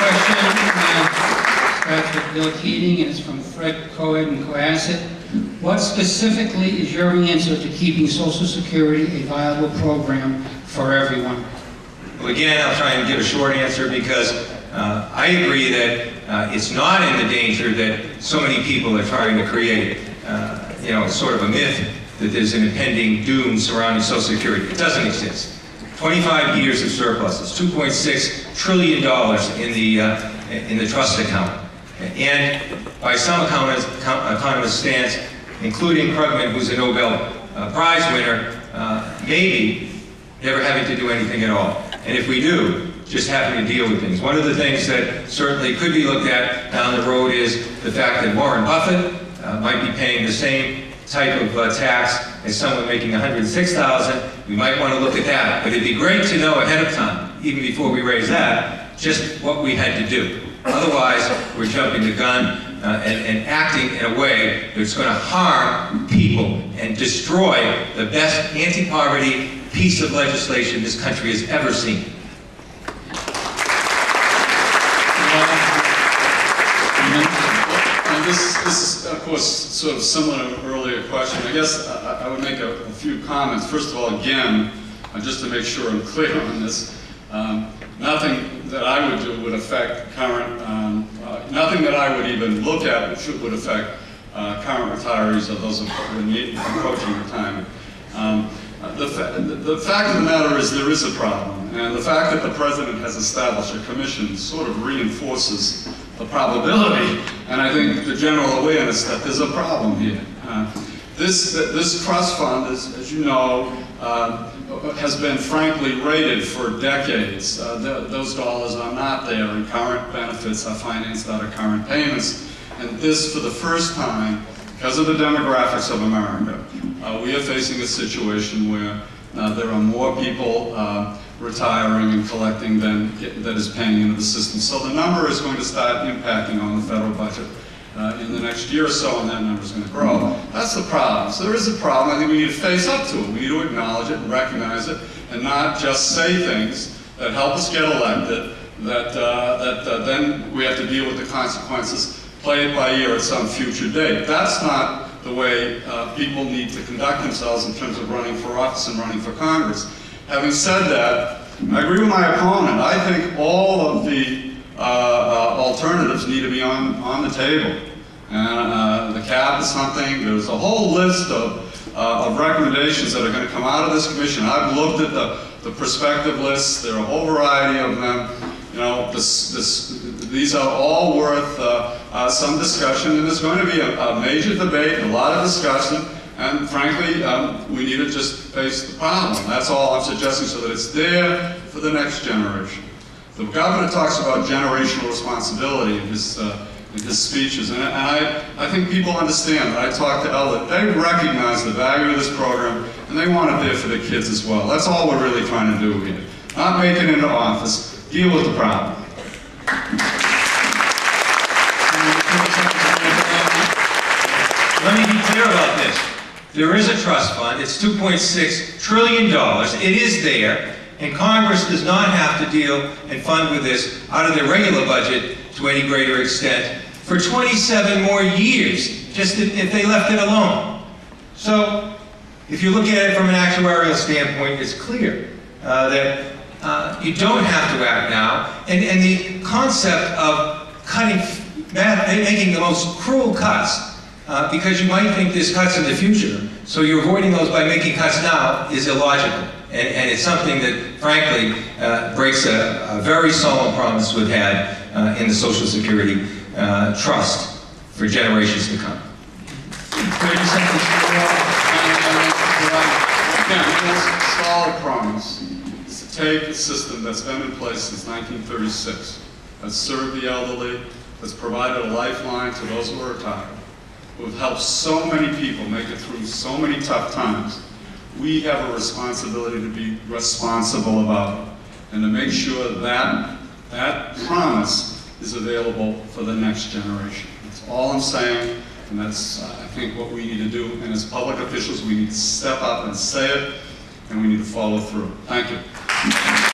question starts with Bill Keating, and it's from Fred Coed and Cohasset. What specifically is your answer to keeping Social Security a viable program for everyone? Well, again, I'll try and give a short answer because I agree that it's not in the danger that so many people are trying to create, sort of a myth that there's an impending doom surrounding Social Security. It doesn't exist. 25 years of surpluses, $2.6 trillion in the trust account. And by some economists' stance, including Krugman, who's a Nobel Prize winner, maybe never having to do anything at all. And if we do, just having to deal with things. One of the things that certainly could be looked at down the road is the fact that Warren Buffett might be paying the same type of tax as someone making $106,000. We might want to look at that. But it'd be great to know ahead of time, even before we raise that, just what we had to do. Otherwise, we're jumping the gun and acting in a way that's going to harm people and destroy the best anti-poverty piece of legislation this country has ever seen. This is, of course, sort of similar to an earlier question. I guess I would make a few comments. First of all, again, just to make sure I'm clear on this, nothing that I would do would affect current, nothing that I would even look at would affect current retirees or those approaching retirement. The fact of the matter is there is a problem, and the fact that the President has established a commission sort of reinforces the probability, and I think the general awareness that there's a problem here. This trust fund, as you know, has been frankly rated for decades. Those dollars are not there, and current benefits are financed out of current payments. And this, for the first time, because of the demographics of America, we are facing a situation where there are more people retiring and collecting than that is paying into the system. So the number is going to start impacting on the federal budget in the next year or so, and that number is going to grow. That's the problem. So there is a problem. I think we need to face up to it. We need to acknowledge it and recognize it, and not just say things that help us get elected, that then we have to deal with the consequences, play it by ear at some future date. That's not the way people need to conduct themselves in terms of running for office and running for Congress. Having said that, I agree with my opponent. I think all of the alternatives need to be on the table. And the cap is something. There's a whole list of recommendations that are going to come out of this commission. I've looked at the prospective lists. There are a whole variety of them. You know, these are all worth some discussion, and there's going to be a major debate and a lot of discussion. And frankly, we need to just face the problem. That's all I'm suggesting, so that it's there for the next generation. The governor talks about generational responsibility in his speeches, and I think people understand that. I talked to Ella. They recognize the value of this program, and they want it there for the kids as well. That's all we're really trying to do here. Not make it into office. Deal with the problem. Let me be clear about this. There is a trust fund. It's $2.6 trillion. It is there, and Congress does not have to deal and fund with this out of their regular budget to any greater extent for 27 more years, just if they left it alone. So, if you look at it from an actuarial standpoint, it's clear that you don't have to act now, and the concept of making the most cruel cuts, because you might think there's cuts in the future, so you're avoiding those by making cuts now, is illogical. And it's something that, frankly, breaks a very solemn promise we've had in the Social Security trust for generations to come. 30 seconds. A solid promise is to take a system that's been in place since 1936, that's served the elderly, that's provided a lifeline to those who are retired, who have helped so many people make it through so many tough times. We have a responsibility to be responsible about it and to make sure that that promise is available for the next generation. That's all I'm saying, and that's, I think, what we need to do. And as public officials, we need to step up and say it, and we need to follow through. Thank you.